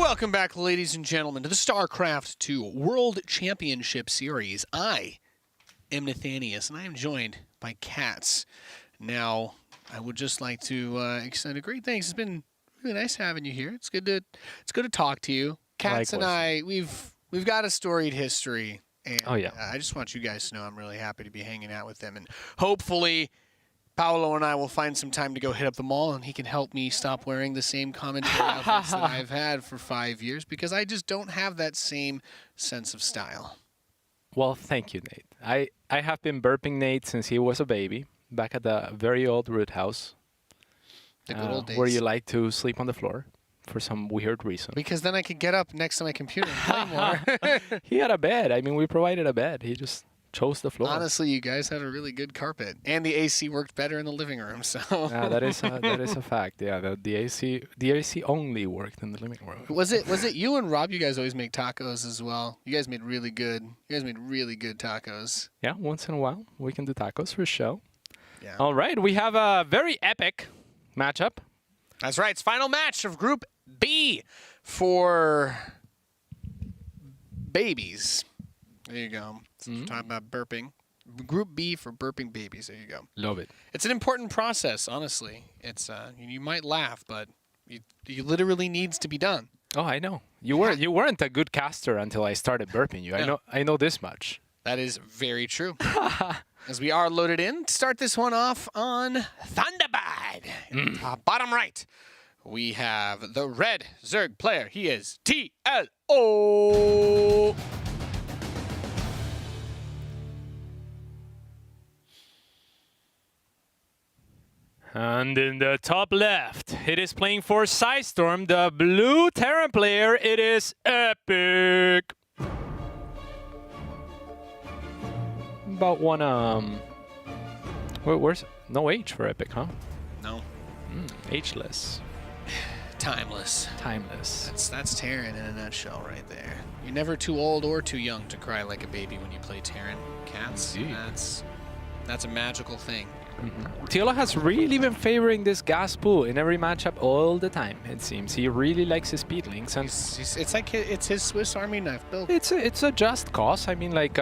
Welcome back, ladies and gentlemen, to the StarCraft 2 World Championship Series. I am Nathanius, and I am joined by Cats. Now, I would just like to extend a great thanks. It's been really nice having you here. It's good to talk to you. Cats and I, we've got a storied history, and I just want you guys to know I'm really happy to be hanging out with them, and hopefully Paolo and I will find some time to go hit up the mall, and he can help me stop wearing the same commentary outfits that I've had for 5 years, because I just don't have that same sense of style. Well, thank you, Nate. I have been burping Nate since he was a baby, back at the very old root house. The good old days. Where you like to sleep on the floor for some weird reason. Because then I could get up next to my computer and play more. He had a bed. I mean, we provided a bed. He just chose the floor. Honestly, you guys had a really good carpet, and the AC worked better in the living room. So that is a fact. Yeah, the AC only worked in the living room. Was it you and Rob? You guys always make tacos as well. You guys made really good. You guys made really good tacos. Yeah, once in a while we can do tacos for show. Yeah. All right, we have a very epic matchup. That's right. It's final match of Group B for babies. There you go. We're talking about burping. Group B for burping babies. There you go. Love it. It's an important process, honestly. It's you might laugh, but you literally needs to be done. Oh, I know. You weren't a good caster until I started burping you. Yeah. I know this much. That is very true. As we are loaded in, start this one off on Thunderbird. In the bottom right, we have the red Zerg player. He is TLO. And in the top left, it is playing for Psystorm, the blue Terran player. It is Epic. About one, where's no H for Epic, huh? No. H-less. Timeless. Timeless. That's Terran in a nutshell right there. You're never too old or too young to cry like a baby when you play Terran. Cats, that's a magical thing. TLO has really been favoring this gas pool in every matchup all the time, it seems. He really likes his speedlings, and it's like it's his Swiss Army knife build. It's a just cause. I mean, like,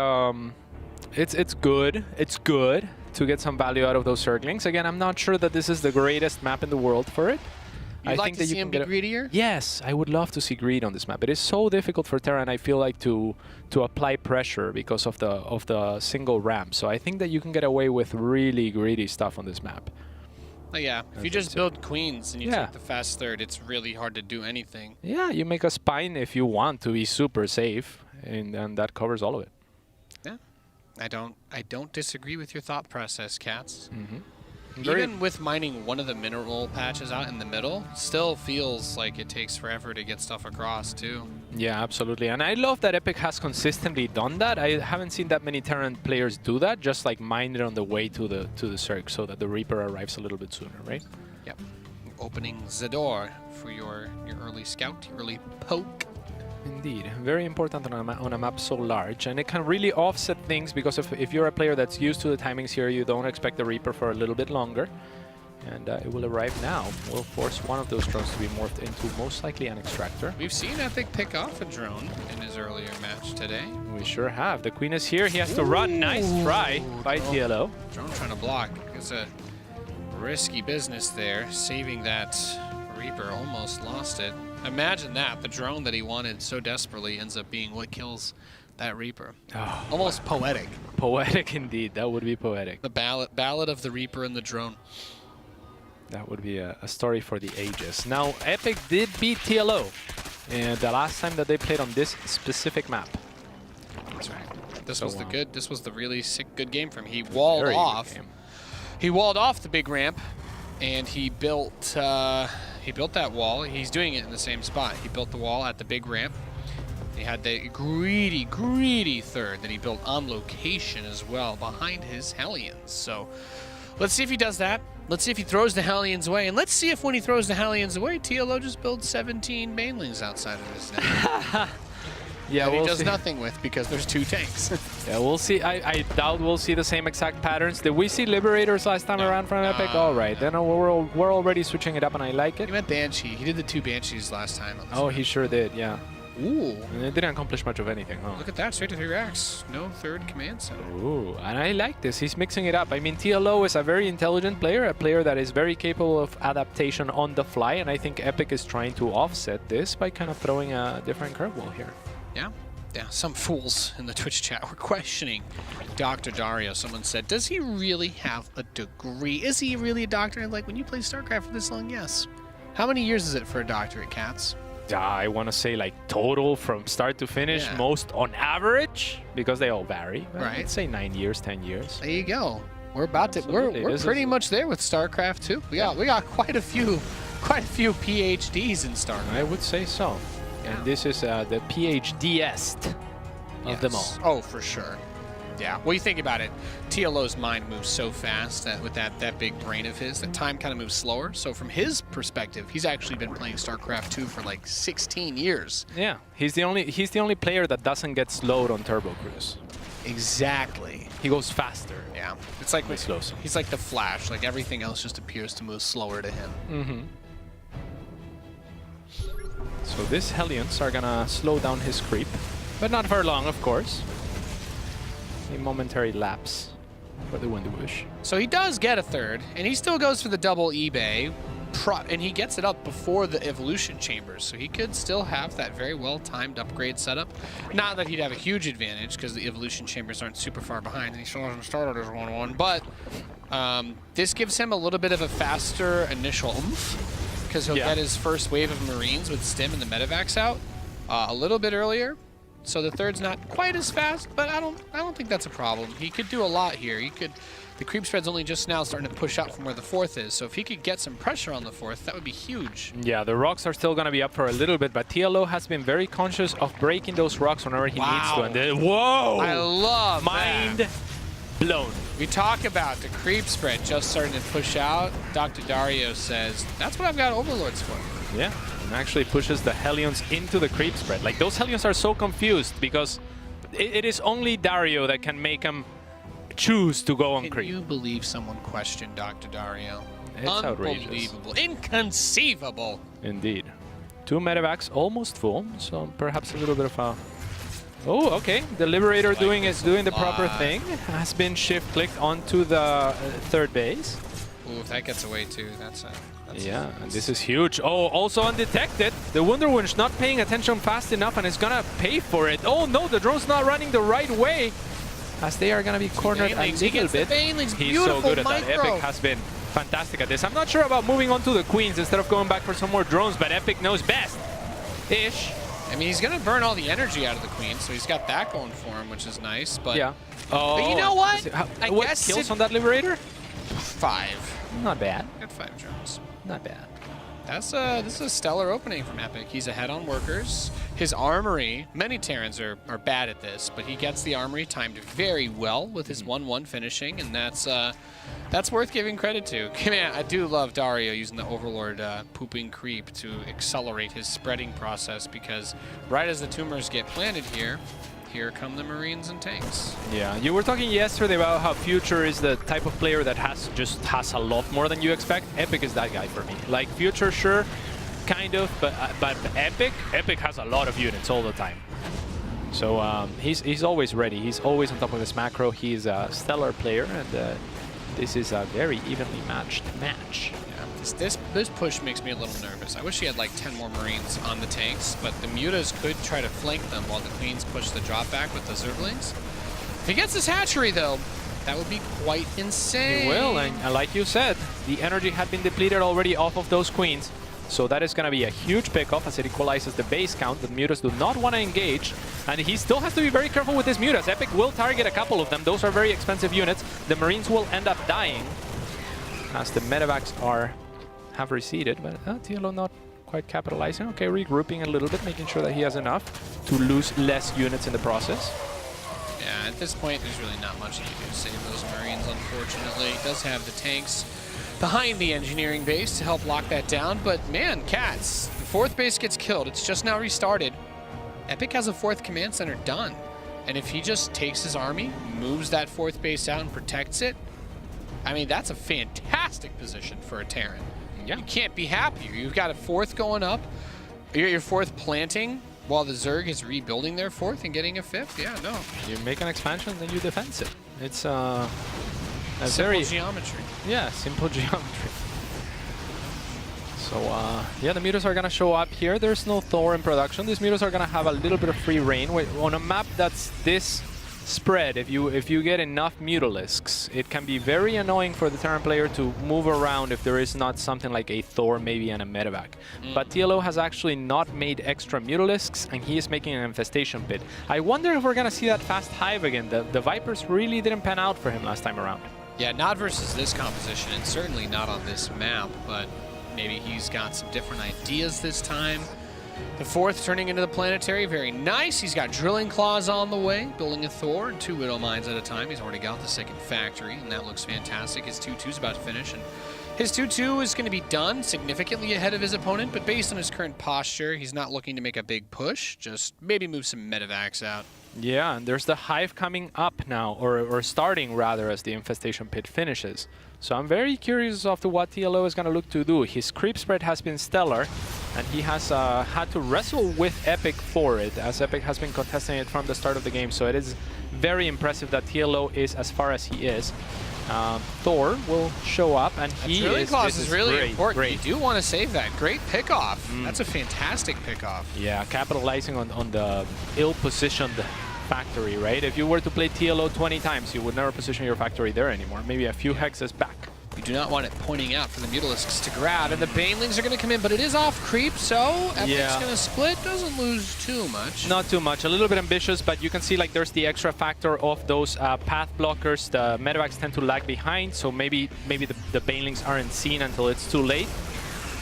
it's good. It's good to get some value out of those Zerglings. Again, I'm not sure that this is the greatest map in the world for it. You'd like to see him be greedier? Yes, I would love to see greed on this map. It is so difficult for Terran, I feel like, to apply pressure because of the single ramp. So I think that you can get away with really greedy stuff on this map. Oh, yeah, if you just build queens and you take the fast third, it's really hard to do anything. Yeah, you make a spine if you want to be super safe, and that covers all of it. Yeah, I don't disagree with your thought process, Cats. Even with mining one of the mineral patches out in the middle, still feels like it takes forever to get stuff across, too. Yeah, absolutely. And I love that Epic has consistently done that. I haven't seen that many Terran players do that, just like mine it on the way to the Zerg so that the Reaper arrives a little bit sooner, right? Yep. Opening the door for your early scout, your early poke. Indeed. Very important on a map so large, and it can really offset things, because if you're a player that's used to the timings here, you don't expect the Reaper for a little bit longer, and it will arrive now. We'll force one of those drones to be morphed into most likely an extractor. We've seen Epic pick off a drone in his earlier match today. We sure have. The Queen is here. He has to run. Nice try by TLO. Drone trying to block. It's a risky business there, saving that Reaper. Almost lost it. Imagine that. The drone that he wanted so desperately ends up being what kills that Reaper. Oh, almost poetic. Poetic indeed. That would be poetic. The ballad of the Reaper and the drone. That would be a story for the ages. Now, Epic did beat TLO the last time that they played on this specific map. That's right. This was the really sick good game for him. He walled off. He walled off the big ramp, and he built that wall. He's doing it in the same spot. He built the wall at the big ramp. He had the greedy third that he built on location as well behind his Hellions. So let's see if he does that. Let's see if he throws the Hellions away. And let's see if when he throws the Hellions away, TLO just builds 17 Banelings outside of his net. Yeah, that he we'll does see. nothing with because there's 2 tanks. Yeah, we'll see. I doubt we'll see the same exact patterns. Did we see Liberators last time around from Epic? All right, then we're already switching it up, and I like it. He went Banshee. He did the 2 Banshees last time. On this Oh, map. he sure did, yeah. Ooh. And it didn't accomplish much of anything, huh? Look at that, straight to 3 racks. No 3rd command center. Ooh, and I like this. He's mixing it up. I mean, TLO is a very intelligent player, a player that is very capable of adaptation on the fly, and I think Epic is trying to offset this by kind of throwing a different curveball here. Yeah. Yeah, some fools in the Twitch chat were questioning Dr. Dario. Someone said, does he really have a degree? Is he really a doctor? And like, when you play StarCraft for this long, yes. How many years is it for a doctorate, Cats? I want to say like total from start to finish, Yeah. most on average, because they all vary. But Right. I'd say 9 years, 10 years. There you go. We're about to. Absolutely. We're This pretty is- much there with StarCraft too. We got quite a few PhDs in StarCraft. I would say so. Yeah. And this is the PhD-est of them all. Yes. Oh, for sure. Yeah. Well, you think about it. TLO's mind moves so fast that with that big brain of his, that time kind of moves slower. So from his perspective, he's actually been playing StarCraft 2 for like 16 years. Yeah, he's the only player that doesn't get slowed on Turbo Cruise. Exactly. He goes faster. Yeah. It's like He slows. he's like the Flash. Like everything else just appears to move slower to him. Mm-hmm. So these Hellions are gonna slow down his creep, but not for long, of course. A momentary lapse for the Windy Wish. So he does get a 3rd, and he still goes for the double eBay, and he gets it up before the evolution chambers, so he could still have that very well-timed upgrade setup. Not that he'd have a huge advantage, because the evolution chambers aren't super far behind, and he still hasn't started as 1-1, but this gives him a little bit of a faster initial oomph, because he'll get his first wave of Marines with Stim and the Medivacs out a little bit earlier. So the 3rd's not quite as fast, but I don't think that's a problem. He could do a lot here. The creep spread's only just now starting to push out from where the 4th is. So if he could get some pressure on the 4th, that would be huge. Yeah, the rocks are still gonna be up for a little bit, but TLO has been very conscious of breaking those rocks whenever he needs to. And whoa! I love Mind that. blown. We talk about the creep spread just starting to push out. Dr. Dario says, that's what I've got Overlords for. Yeah, and actually pushes the Hellions into the creep spread. Like, those Hellions are so confused because it is only Dario that can make them choose to go on Can creep. you believe someone questioned Dr. Dario? It's outrageous. Unbelievable. Inconceivable. Indeed. 2 medevacs almost full, so perhaps a little bit of a... Oh, okay. The Liberator doing the proper thing. Has been shift-clicked onto the 3rd base. Ooh, if that gets away too, that's Yeah, and this is huge. Oh, also undetected. The Wunderwinch not paying attention fast enough and is gonna pay for it. Oh no, the drone's not running the right way, as they are gonna be cornered a Banelings. He little gets the bit. Banelings. He's Beautiful so good at that. micro. Epic has been fantastic at this. I'm not sure about moving on to the Queens instead of going back for some more drones, but Epic knows best. Ish. I mean, he's going to burn all the energy out of the Queen, so he's got that going for him, which is nice. But Yeah. Oh, But you know what? What guess kills it- on that Liberator? 5. Not bad. Got 5 drones. Not bad. This is a stellar opening from Epic. He's ahead on workers. His armory, many Terrans are bad at this, but he gets the armory timed very well with his 1-1 finishing, and that's worth giving credit to. Man, I do love Dario using the Overlord pooping creep to accelerate his spreading process, because right as the tumors get planted here come the Marines and tanks. Yeah, you were talking yesterday about how Future is the type of player that has a lot more than you expect. Epic is that guy for me. Like, Future, sure, kind of, but Epic has a lot of units all the time. So he's always ready. He's always on top of his macro. He's a stellar player, and this is a very evenly matched match. This push makes me a little nervous. I wish he had like 10 more Marines on the tanks, but the Mutas could try to flank them while the Queens push the drop back with the Zerglings. If he gets this hatchery though, that would be quite insane. He will, and like you said, the energy had been depleted already off of those Queens. So that is going to be a huge pickoff as it equalizes the base count. The Mutas do not want to engage, and he still has to be very careful with his Mutas. Epic will target a couple of them. Those are very expensive units. The Marines will end up dying as the medevacs have receded, but TLO not quite capitalizing. Okay, regrouping a little bit, making sure that he has enough to lose less units in the process. Yeah, at this point, there's really not much he can do to save those Marines, unfortunately. He does have the tanks behind the engineering base to help lock that down, but man, Cats, the 4th base gets killed. It's just now restarted. Epic has a 4th command center done. And if he just takes his army, moves that 4th base out and protects it, I mean, that's a fantastic position for a Terran. Yeah. You can't be happier. You've got a 4th going up. You got your 4th planting while the Zerg is rebuilding their 4th and getting a 5th. Yeah, no. You make an expansion, then you defense it. It's a Simple very geometry. Yeah, simple geometry. So, yeah, the Mutas are going to show up here. There's no Thor in production. These Mutas are going to have a little bit of free reign. On a map that's this spread, if you get enough Mutalisks, it can be very annoying for the Terran player to move around if there is not something like a Thor maybe and a medevac. But TLO has actually not made extra Mutalisks, and he is making an infestation pit. I wonder if we're going to see that fast hive again. The Vipers really didn't pan out for him last time around. Yeah, not versus this composition, and certainly not on this map, but maybe he's got some different ideas this time. The 4th turning into the planetary, very nice. He's got drilling claws on the way, building a Thor and 2 Widow Mines at a time. He's already got the 2nd factory, and that looks fantastic. His 2-2's about to finish, and his 2-2 is going to be done significantly ahead of his opponent, but based on his current posture, he's not looking to make a big push, just maybe move some medevacs out. Yeah, and there's the hive coming up now, or starting rather, as the infestation pit finishes. So I'm very curious as to what TLO is going to look to do. His creep spread has been stellar, and he has had to wrestle with Epic for it, as Epic has been contesting it from the start of the game. So it is very impressive that TLO is as far as he is. Thor will show up, and he drilling claws is really great, important. Great. You do want to save that. Great pickoff. That's a fantastic pickoff. Yeah, capitalizing on the ill-positioned factory, right? If you were to play TLO 20 times, you would never position your factory there anymore. Maybe a few hexes back. You do not want it pointing out for the Mutalisks to grab, and the Banelings are going to come in, but it is off creep, so Epic's going to split. Doesn't lose too much. Not too much. A little bit ambitious, but you can see like there's the extra factor of those path blockers. The medevacs tend to lag behind, so maybe the Banelings aren't seen until it's too late.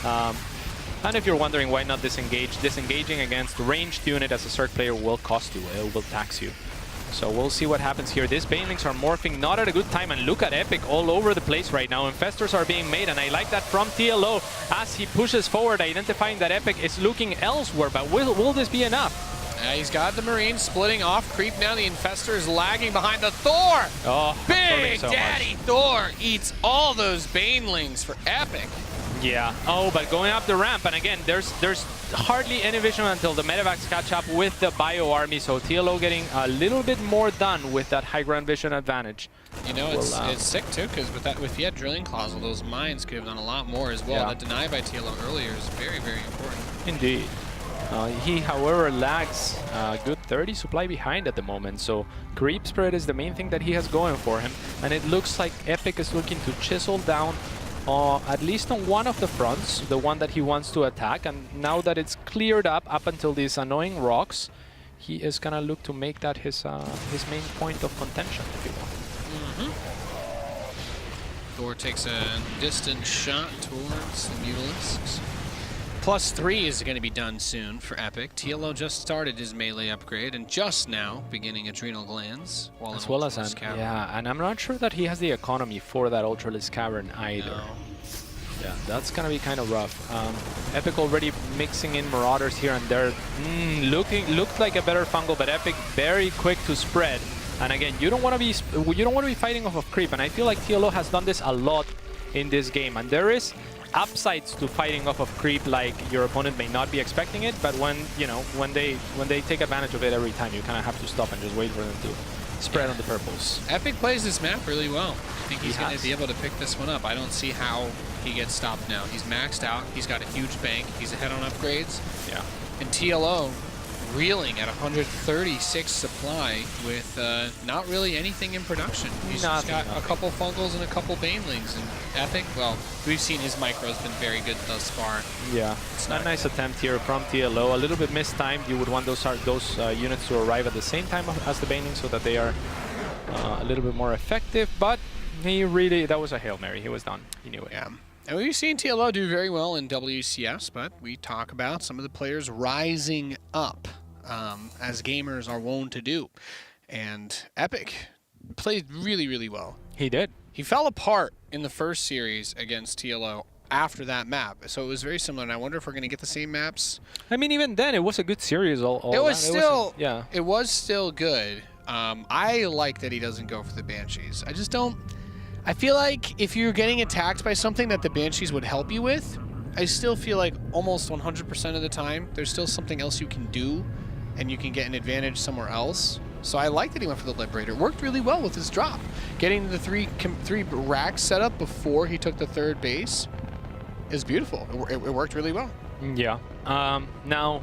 And if you're wondering why not disengage, disengaging against ranged unit as a Zerg player will cost you. It will tax you. So we'll see what happens here. These Banelings are morphing not at a good time, and look at Epic all over the place right now. Infestors are being made, and I like that from TLO as he pushes forward, identifying that Epic is looking elsewhere. But will this be enough? He's got the Marines splitting off creep now. The Infestor is lagging behind the Thor. Oh, Big so Daddy much. Thor eats all those Banelings for Epic. Yeah. Oh, but going up the ramp, and again, there's hardly any vision until the medevacs catch up with the bio army. So TLO getting a little bit more done with that high ground vision advantage. You know, it's sick too, because if he had drilling claws, well, those mines could have done a lot more as well. Yeah. That deny by TLO earlier is very, very important. Indeed. He, however, lags a good 30 supply behind at the moment, so creep spread is the main thing that he has going for him, and it looks like Epic is looking to chisel down at least on one of the fronts, the one that he wants to attack, and now that it's cleared up until these annoying rocks, he is gonna look to make that his main point of contention, if you want. Thor takes a distant shot towards the Mutalisks. +3 is going to be done soon for Epic. TLO just started his melee upgrade and just now beginning Adrenal Glands. As well as yeah, and I'm not sure that he has the economy for that Ultralisk Cavern either. No. Yeah, that's gonna be kind of rough. Epic already mixing in Marauders here and there. Looked like a better fungal, but Epic very quick to spread. And again, you don't want to be fighting off of creep, and I feel like TLO has done this a lot in this game, and there is upsides to fighting off of creep, like your opponent may not be expecting it, but when they take advantage of it every time, you kind of have to stop and just wait for them to spread on the purples. Epic plays this map really well. I think he's going to be able to pick this one up. I don't see how he gets stopped now. He's maxed out. He's got a huge bank. He's ahead on upgrades. Yeah. And TLO reeling at 136 supply with not really anything in production. He's just got a couple fungals and a couple banelings. And Epic, well, we've seen his micro's been very good thus far. Yeah, it's not a nice attempt here from TLO. A little bit mistimed. You would want those units to arrive at the same time as the banelings so that they are a little bit more effective. But he really, that was a Hail Mary. He was done. He knew it. Yeah. And we've seen TLO do very well in WCS, but we talk about some of the players rising up, as gamers are wont to do. And Epic played really, really well. He did. He fell apart in the first series against TLO. after that map. So it was very similar, and I wonder if we're going to get the same maps. I mean, even then, it was a good series. It was still, yeah. It was still good. I like that he doesn't go for the Banshees. I just don't. I feel like if you're getting attacked by something that the Banshees would help you with, I still feel like almost 100% of the time, there's still something else you can do, and you can get an advantage somewhere else. So I like that he went for the Liberator. It worked really well with his drop. Getting the three racks set up before he took the third base is beautiful. It worked really well. Yeah. Now,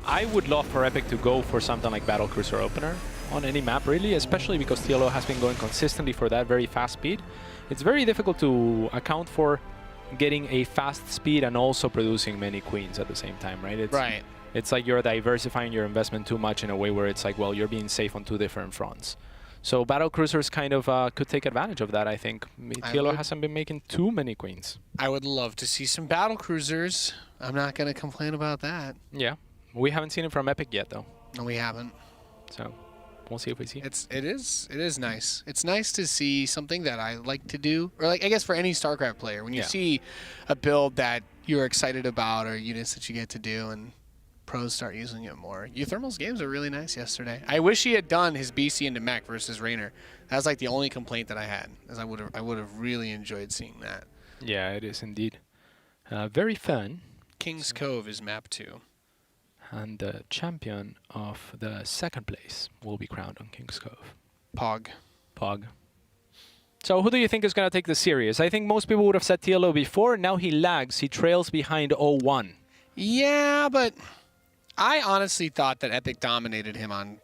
I would love for Epic to go for something like Battlecruiser Opener on any map, really, especially because TLO has been going consistently for that very fast speed. It's very difficult to account for getting a fast speed and also producing many queens at the same time, right? Right. It's like you're diversifying your investment too much in a way where it's like, well, you're being safe on two different fronts. So Battlecruisers kind of could take advantage of that, I think. TLO hasn't been making too many queens. I would love to see some Battlecruisers. I'm not going to complain about that. Yeah. We haven't seen it from Epic yet, though. No, we haven't. So we'll see if we see. It is nice. It's nice to see something that I like to do, or like I guess for any StarCraft player, when you see a build that you're excited about or units that you get to do, and pros start using it more. Euthermal's games are really nice yesterday. I wish he had done his BC into mech versus Raynor. That was like the only complaint that I had, as I would have really enjoyed seeing that. Yeah, it is indeed. Very fun. King's Cove is map 2. And the champion of the second place will be crowned on King's Cove. Pog. So who do you think is going to take the series? I think most people would have said TLO before. Now he lags. He trails behind 0-1. Yeah, but I honestly thought that Epic dominated him on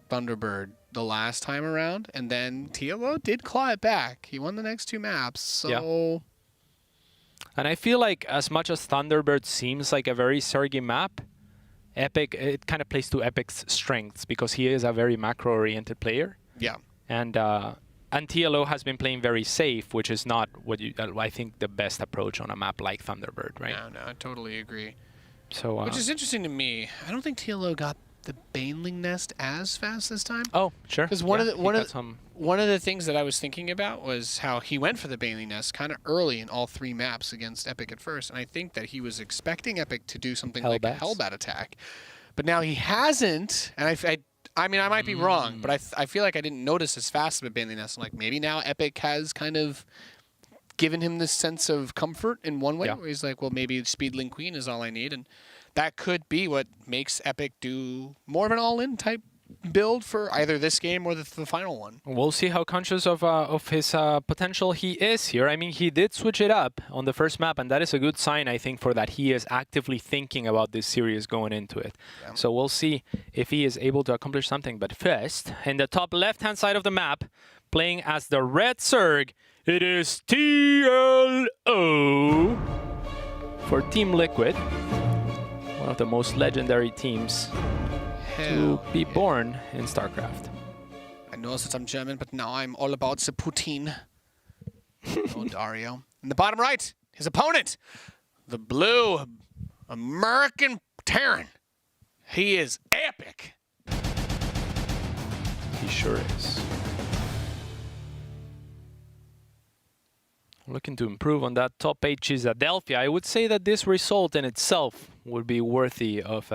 Thunderbird the last time around, and then TLO did claw it back. He won the next 2 maps, so... Yeah. And I feel like as much as Thunderbird seems like a very surgy map, Epic, it kind of plays to Epic's strengths because he is a very macro-oriented player. Yeah. And TLO has been playing very safe, which is not what I think the best approach on a map like Thunderbird, right? No, I totally agree. So, which is interesting to me. I don't think TLO got the Baneling Nest as fast this time. Oh, sure. Because one of the things that I was thinking about was how he went for the Baneling Nest kind of early in all 3 maps against Epic at first, and I think that he was expecting Epic to do something like a Hellbat attack, but now he hasn't. And I mean, I might be wrong, but I feel like I didn't notice as fast of a Baneling Nest. Like maybe now Epic has kind of given him this sense of comfort in one way, where he's like, well, maybe Speedling Queen is all I need, and that could be what makes Epic do more of an all-in type build for either this game or the final one. We'll see how conscious of his potential he is here. I mean, he did switch it up on the first map, and that is a good sign, I think, for that he is actively thinking about this series going into it. Yeah. So we'll see if he is able to accomplish something. But first, in the top left-hand side of the map, playing as the Red Zerg, it is TLO for Team Liquid. One of the most legendary teams to be born in StarCraft. I know that I'm German, but now I'm all about the Putin. Oh, Dario. In the bottom right, his opponent, the blue American Terran. He is epic. He sure is. Looking to improve on that top 8 Philadelphia. I would say that this result in itself would be worthy of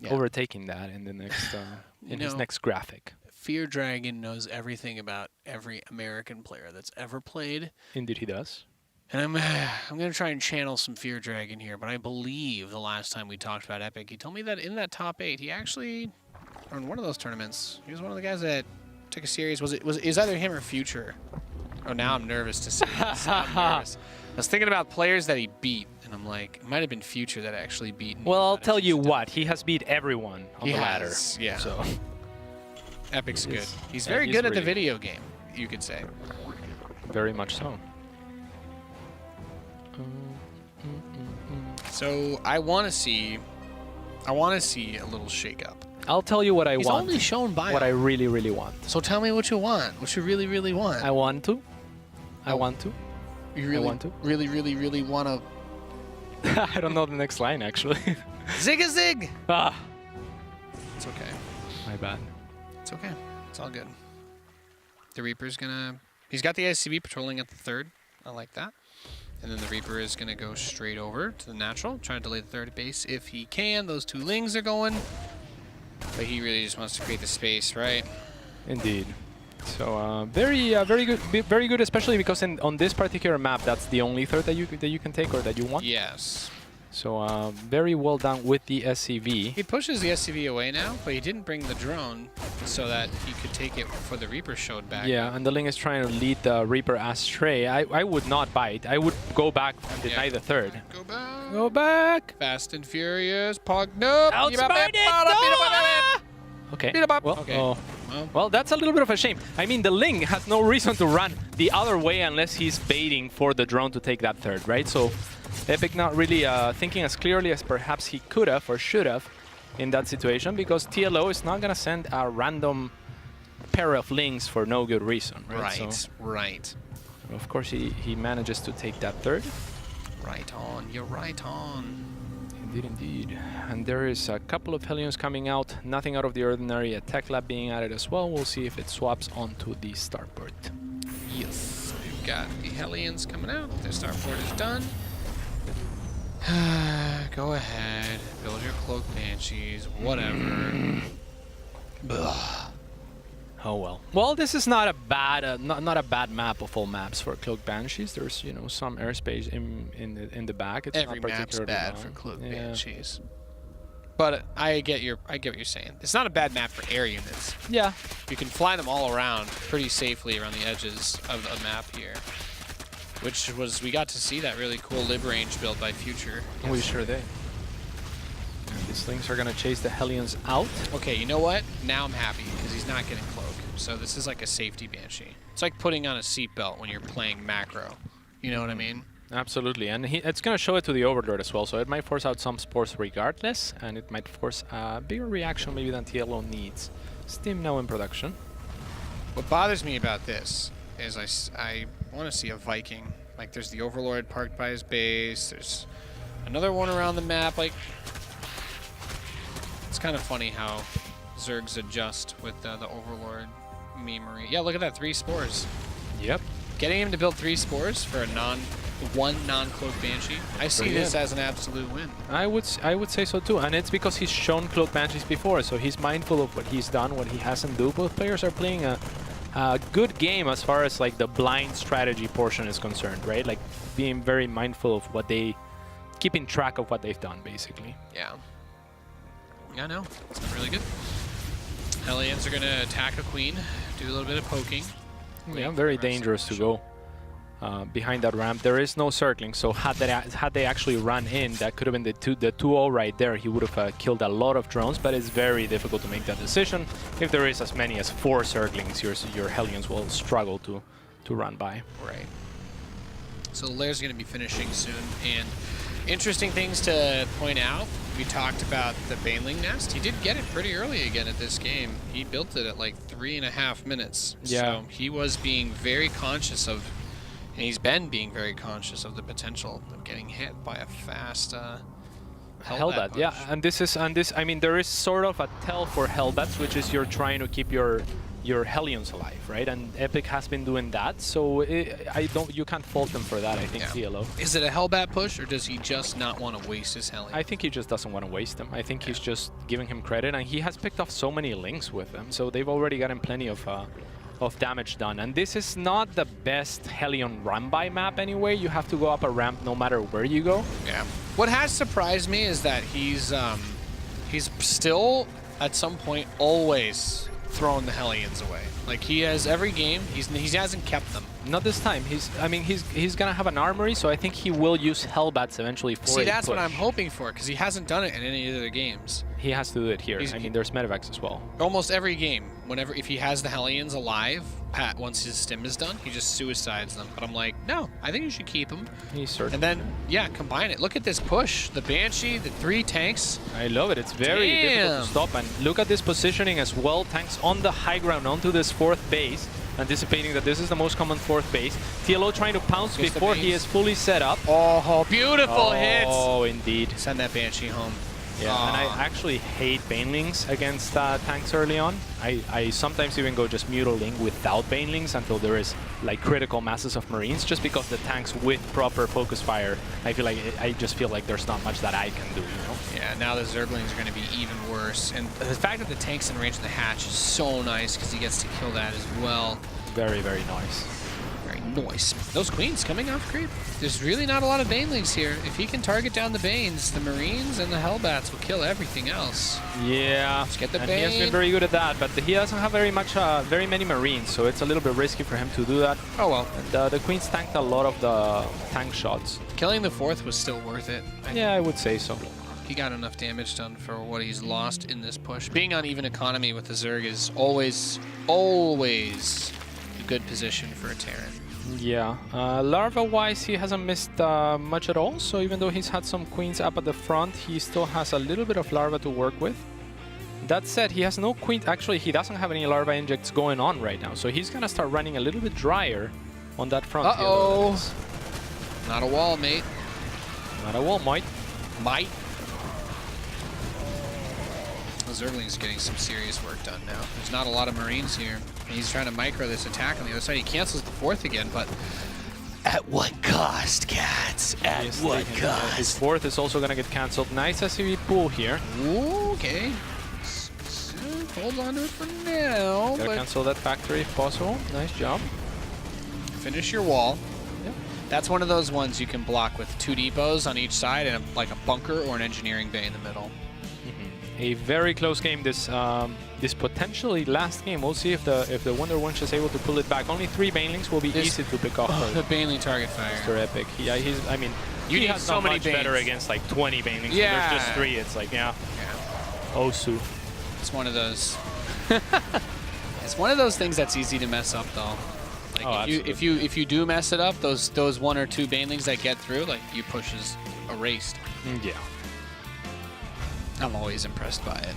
overtaking that in the next in his next graphic. Fear Dragon knows everything about every American player that's ever played. Indeed, he does. And I'm going to try and channel some Fear Dragon here, but I believe the last time we talked about Epic, he told me that in that top 8, he actually, or in one of those tournaments, he was one of the guys that took a series. It was either him or Future. Oh, now I'm nervous to see this. I'm nervous. I was thinking about players that he beat, and I'm like, it might have been Future that actually beat me. Well, I'll tell you what, he has beat everyone on the ladder. Yeah. So. Epic's good. He's very good at the video game, you could say. Very much so. So I want to see a little shakeup. I'll tell you what I want. He's only shown bio. What I really, really want. So tell me what you want. What you really, really want. I want to. I want to. You really want to? Really, really, really want to. I don't know the next line, actually. Zig-a-zig! Ah. It's okay. My bad. It's okay. It's all good. The Reaper's gonna... He's got the SCV patrolling at the 3rd. I like that. And then the Reaper is going to go straight over to the natural, trying to delay the third base if he can. Those two Lings are going. But he really just wants to create the space, right? Indeed. So very good, especially because on this particular map, that's the only third that you can take or that you want. Yes. So very well done with the SCV. He pushes the SCV away now, but he didn't bring the drone so that he could take it before the Reaper showed back. Yeah, and the Ling is trying to lead the Reaper astray. I would not bite. I would go back and deny the third. Go back. Go back. Fast and furious. Pog. Nope. Outsmart it. Okay. Well, Okay. well, that's a little bit of a shame. I mean, the Ling has no reason to run the other way unless he's baiting for the drone to take that third, right? So Epic not really thinking as clearly as perhaps he could have or should have in that situation, because TLO is not going to send a random pair of Lings for no good reason, right? Right, so, right. of course, he manages to take that third. Right on. You're right on. Indeed, indeed. And there is a couple of Hellions coming out. Nothing out of the ordinary. A Tech Lab being added as well. We'll see if it swaps onto the starport. Yes. We've got the Hellions coming out. The starport is done. Go ahead. Build your Cloak Banshees. Whatever. Oh well. Well, this is not a bad not a bad map of all maps for Cloak Banshees. There's some airspace in the back. It's Every not map's particularly bad long. for Cloak Yeah. Banshees. But I get what you're saying. It's not a bad map for air units. Yeah. You can fly them all around pretty safely around the edges of the map here. Which was, we got to see that really cool lib range build by Future. We sure did. And these Lings are gonna chase the Hellions out. Okay, you know what? Now I'm happy because he's not getting Cloak. So this is like a safety Banshee. It's like putting on a seatbelt when you're playing macro. You know what I mean? Absolutely, and it's gonna show it to the Overlord as well, so it might force out some spores regardless, and it might force a bigger reaction maybe than TLO needs. Steam now in production. What bothers me about this is I want to see a Viking. Like, there's the Overlord parked by his base. There's another one around the map. Like, it's kind of funny how Zergs adjust with the Overlord memery. Yeah, look at that, 3 spores. Yep. Getting him to build 3 spores for one non-Cloak Banshee, I see this as an absolute win. I would say so too, and it's because he's shown Cloak Banshees before, so he's mindful of what he's done, what he hasn't done. Both players are playing a good game as far as like the blind strategy portion is concerned, right? Like being very mindful of what keeping track of what they've done, basically. Yeah. Yeah, no, it's been really good. Hellions are going to attack a queen, do a little bit of poking. Yeah, very dangerous to go behind that ramp. There is no circling, so had they actually run in, that could have been the 2-0 right there. He would have killed a lot of drones, but it's very difficult to make that decision. If there is as many as 4 circlings, your Hellions will struggle to run by. Right. So the Lair's going to be finishing soon, and interesting things to point out. We talked about the Baneling nest. He did get it pretty early again at this game. He built it at like 3.5 minutes. Yeah. So he was being very conscious of, and he's been being very conscious of the potential of getting hit by a fast Hellbat. Yeah, and this I mean, there is sort of a tell for Hellbats, which is you're trying to keep your Hellions alive, right? And Epic has been doing that, so you can't fault them for that. I think TLO. Is it a Hellbat push, or does he just not want to waste his Hellion? I think he just doesn't want to waste them. I think he's just giving him credit, and he has picked off so many Lings with them, so they've already gotten plenty of damage done. And this is not the best Hellion run-by map anyway. You have to go up a ramp no matter where you go. Yeah. What has surprised me is that he's still at some point always throwing the Hellions away. Like, he has every game, he hasn't kept them. Not this time. He's gonna have an armory, so I think he will use Hellbats eventually for See, that's what I'm hoping for, because he hasn't done it in any of the games. He has to do it here. I mean, there's Medivacs as well. Almost every game, if he has the Hellions alive, once his stim is done, he just suicides them. But I'm like, no, I think you should keep them. He's certain. And then, yeah, combine it. Look at this push. The Banshee, the 3 tanks. I love it. It's very difficult to stop. And look at this positioning as well. Tanks on the high ground onto this 4th base, anticipating that this is the most common 4th base. TLO trying to pounce before he is fully set up. Oh, beautiful hits. Oh, indeed. Send that Banshee home. Yeah, and I actually hate banelings against tanks early on. I sometimes even go just mutiling without banelings until there is like critical masses of Marines, just because the tanks with proper focus fire, I just feel like there's not much that I can do, you know? Yeah, now the Zerglings are going to be even worse. And the fact that the tank's in range of the hatch is so nice because he gets to kill that as well. Very, very nice. Very nice. Those queens coming off creep. There's really not a lot of banelings here. If he can target down the Banes, the Marines and the Hellbats will kill everything else. Yeah, Let's get the and Bane. he has been very good at that, but he doesn't have very many Marines, so it's a little bit risky for him to do that. Oh well. And the Queens tanked a lot of the tank shots. Killing the 4th was still worth it. Yeah, I would say so. He got enough damage done for what he's lost in this push. Being on even economy with the Zerg is always a good position for a Terran. Yeah, larva-wise, he hasn't missed much at all, so even though he's had some queens up at the front, he still has a little bit of larva to work with. That said, he has no queen. Actually, he doesn't have any larva injects going on right now, so he's gonna start running a little bit drier on that front. Uh-oh! Not a wall, mate. Not a wall, mate. Might. The Zergling's getting some serious work done now. There's not a lot of Marines here. He's trying to micro this attack on the other side. He cancels the 4th again, but at what cost, cats? At what cost? His 4th is also gonna get cancelled. Nice SCV pull here. Okay. Hold on to it for now. Gotta cancel that factory if possible. Nice job. Finish your wall. Yep. That's one of those ones you can block with 2 depots on each side and like a bunker or an engineering bay in the middle. A very close game. This potentially last game. We'll see if the Wonder Wench is able to pull it back. Only 3 banelings will be easy to pick off. The baneling target fire. Mr. Epic. Yeah, I mean, you he need has so not many much banes. better against like 20 banelings. Yeah. So there's just 3. It's like, yeah. Oh, Sue. It's one of those. It's one of those things that's easy to mess up, though. Like if you do mess it up, those 1 or 2 banelings that get through, like your push is erased. Yeah. I'm always impressed by it.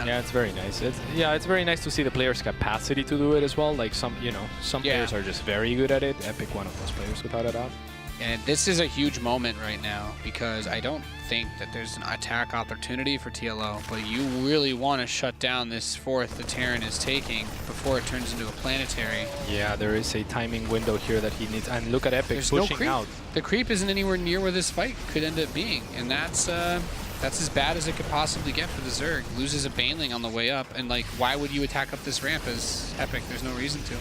Yeah, it's very nice. It's very nice to see the player's capacity to do it as well. Like some players are just very good at it. Epic, one of those players without a doubt. And this is a huge moment right now because I don't think that there's an attack opportunity for TLO, but you really want to shut down this 4th the Terran is taking before it turns into a planetary. Yeah, there is a timing window here that he needs. And look at Epic pushing out. The creep isn't anywhere near where this fight could end up being, and that's as bad as it could possibly get for the Zerg. Loses a baneling on the way up, and like, why would you attack up this ramp as Epic? There's no reason to.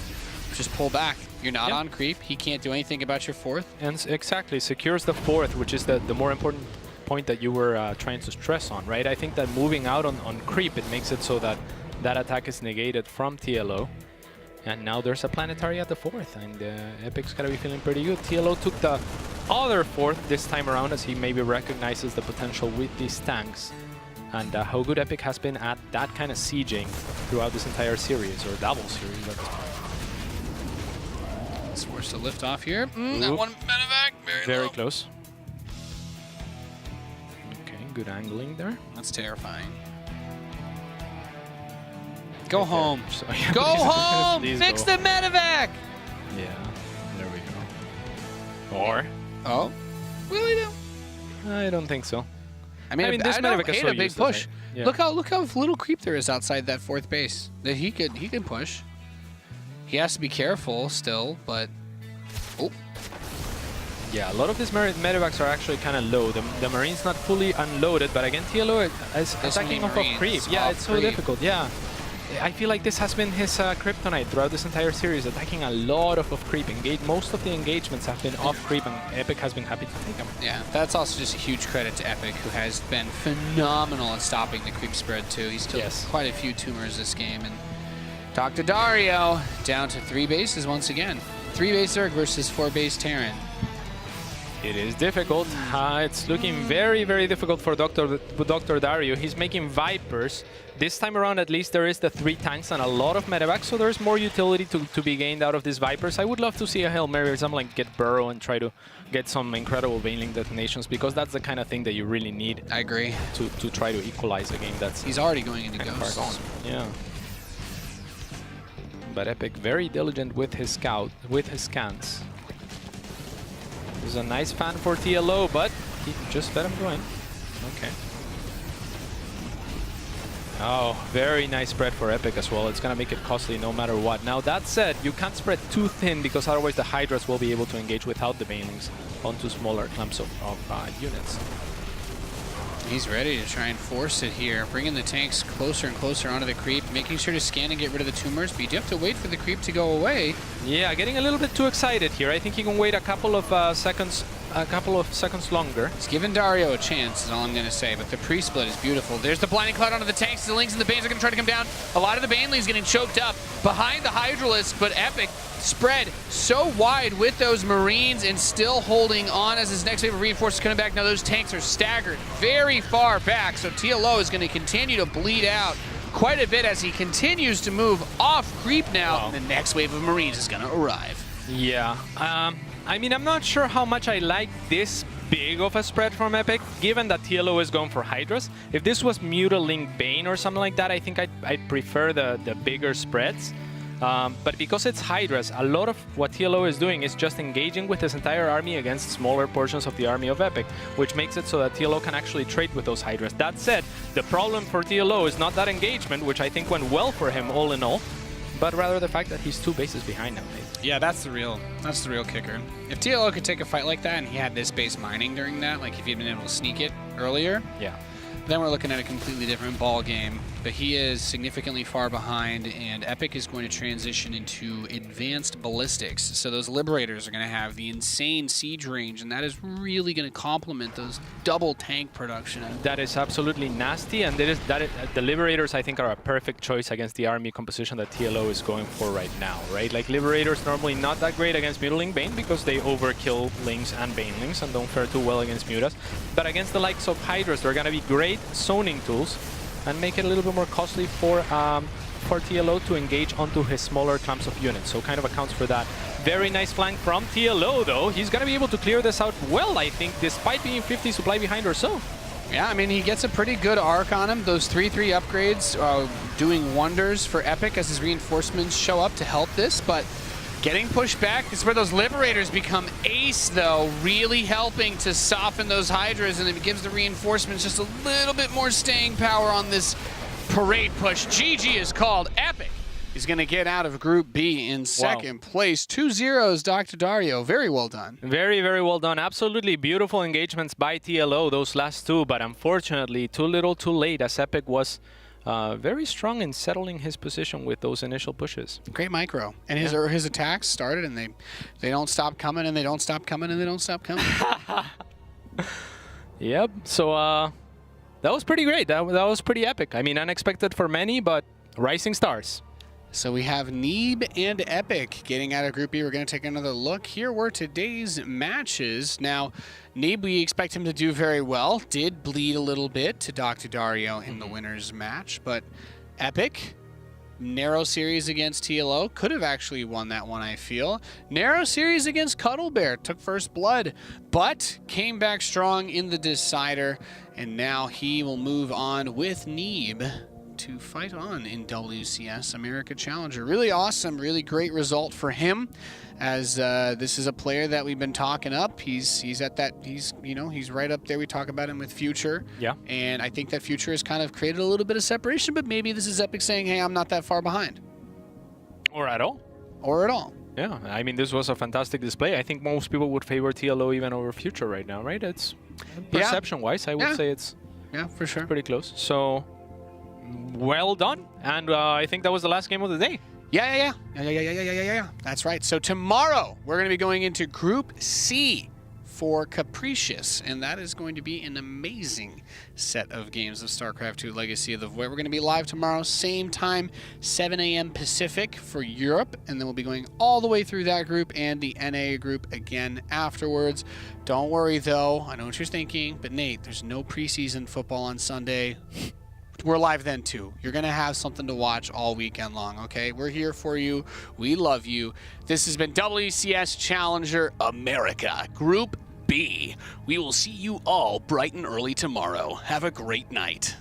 Just pull back. You're not on creep. He can't do anything about your 4th. And exactly, secures the 4th, which is the more important point that you were trying to stress on, right? I think that moving out on creep, it makes it so that that attack is negated from TLO. And now there's a planetary at the 4th, and Epic's gotta be feeling pretty good. TLO took the other 4th this time around, as he maybe recognizes the potential with these tanks. And how good Epic has been at that kind of sieging throughout this entire series, or double series at this point. It's forced to lift off here. That one medevac, very low. Close. Okay, good angling there. That's terrifying. Go home. So, go home! Fix the medevac! Yeah, there we go. Or? Oh? Really though? I don't think so. I mean this medevac is so a big push. Right? Yeah. Look how little creep there is outside that 4th base. That he can push. He has to be careful still, but oh. Yeah, a lot of these medevacs are actually kind of low. The Marine's not fully unloaded, but again, TLO is attacking off of creep. Yeah, it's so difficult. Yeah, I feel like this has been his kryptonite throughout this entire series, attacking a lot of creep. Most of the engagements have been off creep, and Epic has been happy to take them. Yeah, that's also just a huge credit to Epic, who has been phenomenal at stopping the creep spread too. He's killed quite a few tumors this game, and Dr. Dario down to 3 bases once again. 3 base Zerg versus 4 base Terran. It is difficult. It's looking very, very difficult for Dr. Dario. He's making Vipers. This time around, at least, there is the 3 tanks and a lot of medevacs, so there's more utility to be gained out of these Vipers. I would love to see a Hail Mary or something like get Burrow and try to get some incredible Baneling detonations, because that's the kind of thing that you really need. I agree. To try to equalize a game that's... He's already going into Ghost. Yeah. But Epic very diligent with his scans. There's a nice fan for TLO, but he just let him go in. Okay. Oh, very nice spread for Epic as well. It's going to make it costly no matter what. Now, that said, you can't spread too thin because otherwise the Hydras will be able to engage without the Banelings onto smaller clumps of units. He's ready to try and force it here, bringing the tanks closer and closer onto the creep, making sure to scan and get rid of the tumors, but you do have to wait for the creep to go away. Yeah, getting a little bit too excited here. I think he can wait a couple of seconds longer. It's giving Dario a chance, is all I'm going to say, but the pre-split is beautiful. There's the blinding cloud onto the tanks. The Lings and the Banes are going to try to come down. A lot of the Banelings getting choked up behind the Hydralisk, but Epic spread so wide with those Marines and still holding on as his next wave of reinforcements coming back. Now those tanks are staggered very far back, so TLO is going to continue to bleed out quite a bit as he continues to move off creep now. Wow. And the next wave of Marines is going to arrive. Yeah, I mean, I'm not sure how much I like this big of a spread from Epic, given that TLO is going for Hydras. If this was Mutaling Bane or something like that, I think I'd prefer the bigger spreads. But because it's Hydras, a lot of what TLO is doing is just engaging with his entire army against smaller portions of the army of Epic, which makes it so that TLO can actually trade with those Hydras. That said, the problem for TLO is not that engagement, which I think went well for him all in all, but rather the fact that he's 2 bases behind now. Yeah, that's the real kicker. If TLO could take a fight like that and he had this base mining during that, like if he'd been able to sneak it earlier, Yeah. then we're looking at a completely different ball game. But he is significantly far behind, and Epic is going to transition into advanced ballistics. So those Liberators are going to have the insane siege range, and that is really going to complement those double tank production. That is absolutely nasty, and the Liberators, I think, are a perfect choice against the army composition that TLO is going for right now, right? Like, Liberators normally not that great against Mutaling Bane because they overkill Lings and Banelings and don't fare too well against Mutas. But against the likes of Hydras, they're going to be great zoning tools and make it a little bit more costly for TLO to engage onto his smaller clumps of units. So kind of accounts for that. Very nice flank from TLO, though. He's going to be able to clear this out well, I think, despite being 50 supply behind or so. Yeah, I mean, he gets a pretty good arc on him. Those 3/3 upgrades doing wonders for Epic as his reinforcements show up to help this, but getting pushed back is where those Liberators become ace, though, really helping to soften those Hydras, and it gives the reinforcements just a little bit more staying power on this parade push. GG is called. Epic is going to get out of Group B in second place. 2-0s, Dr. Dario. Very well done. Very, very well done. Absolutely beautiful engagements by TLO, those last two, but unfortunately, too little, too late, as Epic was very strong in settling his position with those initial pushes. Great micro. And his attacks started, and they don't stop coming, and they don't stop coming, and they don't stop coming. Yep. So that was pretty great. That was pretty epic. I mean, unexpected for many, but rising stars. So we have Neeb and Epic getting out of Group B. We're going to take another look. Here were today's matches. Now, Neeb, we expect him to do very well. Did bleed a little bit to Dr. Dario in the winner's match. But Epic, narrow series against TLO. Could have actually won that one, I feel. Narrow series against Cuddle Bear. Took first blood, but came back strong in the decider. And now he will move on with Neeb to fight on in WCS America Challenger. Really awesome, really great result for him, as this is a player that we've been talking up. He's at that, he's right up there. We talk about him with Future. Yeah. And I think that Future has kind of created a little bit of separation, but maybe this is Epic saying, hey, I'm not that far behind. Or at all. Or at all. Yeah, I mean, this was a fantastic display. I think most people would favor TLO even over Future right now, right? It's perception-wise, I would say it's for sure. pretty close. So, well done. And I think that was the last game of the day. Yeah. That's right. So tomorrow we're going to be going into Group C for Capricious, and that is going to be an amazing set of games of StarCraft 2 Legacy of the Void. We're going to be live tomorrow, same time, 7 a.m. Pacific for Europe, and then we'll be going all the way through that group and the NA group again afterwards. Don't worry, though. I know what you're thinking, but Nate, there's no preseason football on Sunday. We're live then, too. You're going to have something to watch all weekend long, okay? We're here for you. We love you. This has been WCS Challenger America, Group B. We will see you all bright and early tomorrow. Have a great night.